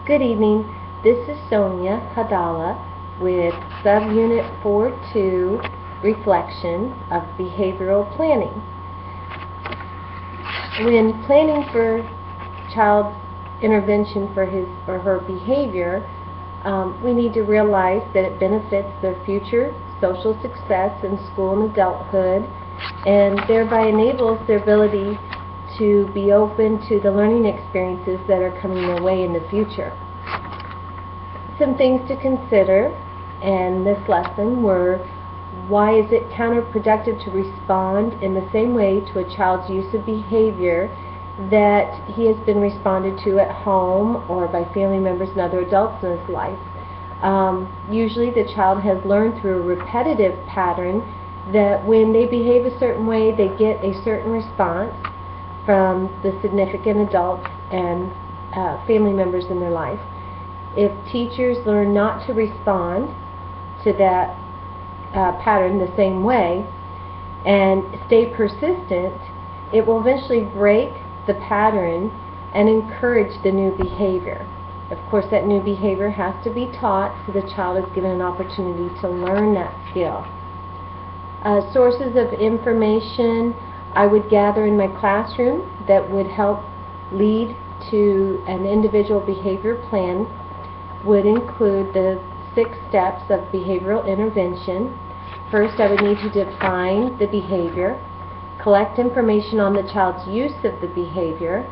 Good evening. This is Sonia Hadala with Subunit 4.2, Reflection of Behavioral Planning. When planning for child's intervention for his or her behavior, we need to realize that it benefits their future social success in school and adulthood, and thereby enables their ability to be open to the learning experiences that are coming their way in the future. Some things to consider in this lesson were: why is it counterproductive to respond in the same way to a child's use of behavior that he has been responded to at home or by family members and other adults in his life? Usually the child has learned through a repetitive pattern that when they behave a certain way, they get a certain response from the significant adults and family members in their life. If teachers learn not to respond to that pattern the same way and stay persistent, it will eventually break the pattern and encourage the new behavior. Of course, that new behavior has to be taught, so the child is given an opportunity to learn that skill. Sources of information I would gather in my classroom that would help lead to an individual behavior plan would include the 6 steps of behavioral intervention. First, I would need to define the behavior, collect information on the child's use of the behavior,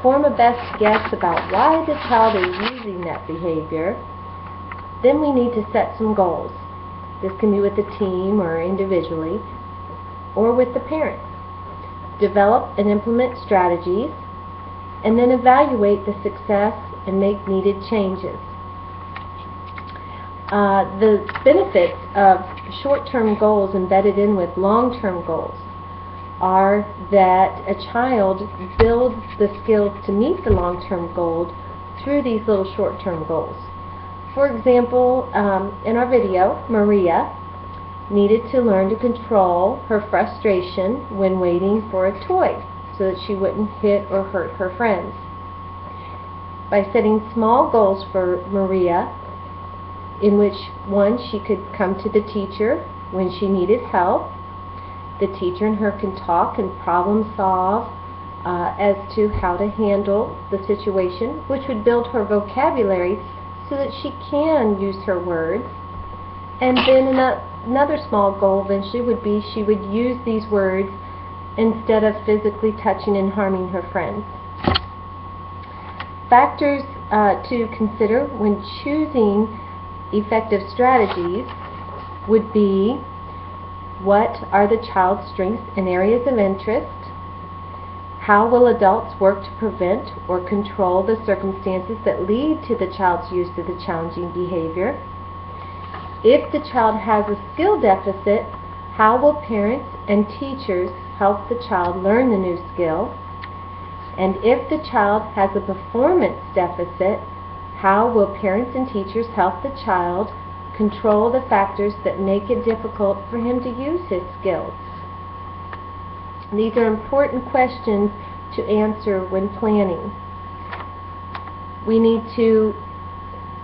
form a best guess about why the child is using that behavior. Then we need to set some goals. This can be with the team or individually, or with the parents. Develop and implement strategies, and then evaluate the success and make needed changes. The benefits of short-term goals embedded in with long-term goals are that a child builds the skills to meet the long-term goal through these little short-term goals. For example, in our video, Maria needed to learn to control her frustration when waiting for a toy so that she wouldn't hit or hurt her friends. By setting small goals for Maria, in which one, she could come to the teacher when she needed help. The teacher and her can talk and problem solve as to how to handle the situation, which would build her vocabulary so that she can use her words. And then another small goal eventually would be she would use these words instead of physically touching and harming her friends. Factors to consider when choosing effective strategies would be: what are the child's strengths and areas of interest? How will adults work to prevent or control the circumstances that lead to the child's use of the challenging behavior? If the child has a skill deficit, how will parents and teachers help the child learn the new skill? And if the child has a performance deficit, how will parents and teachers help the child control the factors that make it difficult for him to use his skills? These are important questions to answer when planning. We need to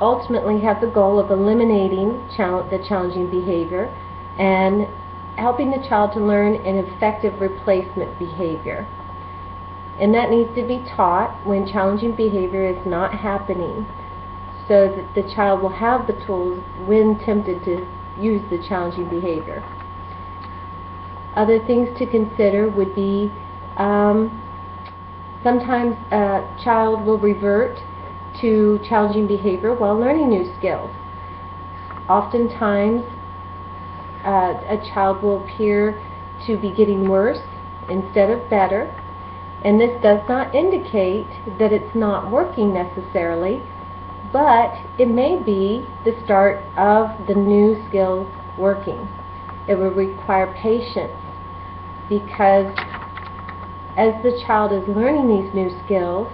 ultimately have the goal of eliminating the challenging behavior and helping the child to learn an effective replacement behavior. And that needs to be taught when challenging behavior is not happening, so that the child will have the tools when tempted to use the challenging behavior. Other things to consider would be sometimes a child will revert to challenging behavior while learning new skills. Oftentimes a child will appear to be getting worse instead of better, and this does not indicate that it's not working necessarily, but it may be the start of the new skills working. It will require patience, because as the child is learning these new skills,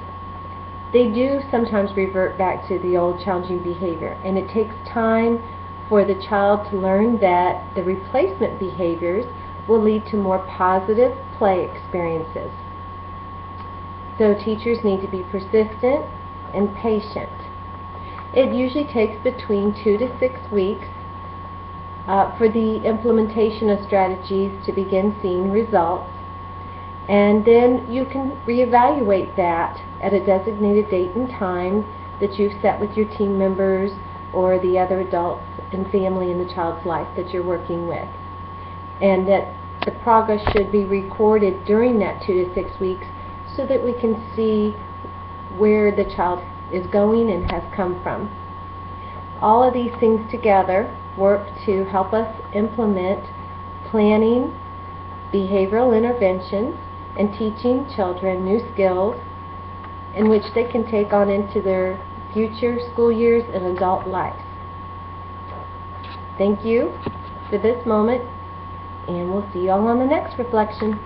they do sometimes revert back to the old challenging behavior, and it takes time for the child to learn that the replacement behaviors will lead to more positive play experiences. So teachers need to be persistent and patient. It usually takes between 2 to 6 weeks for the implementation of strategies to begin seeing results. And then you can reevaluate that at a designated date and time that you've set with your team members or the other adults and family in the child's life that you're working with. And that the progress should be recorded during that 2 to 6 weeks so that we can see where the child is going and has come from. All of these things together work to help us implement planning, behavioral interventions, and teaching children new skills in which they can take on into their future school years and adult life. Thank you for this moment, and we'll see you all on the next reflection.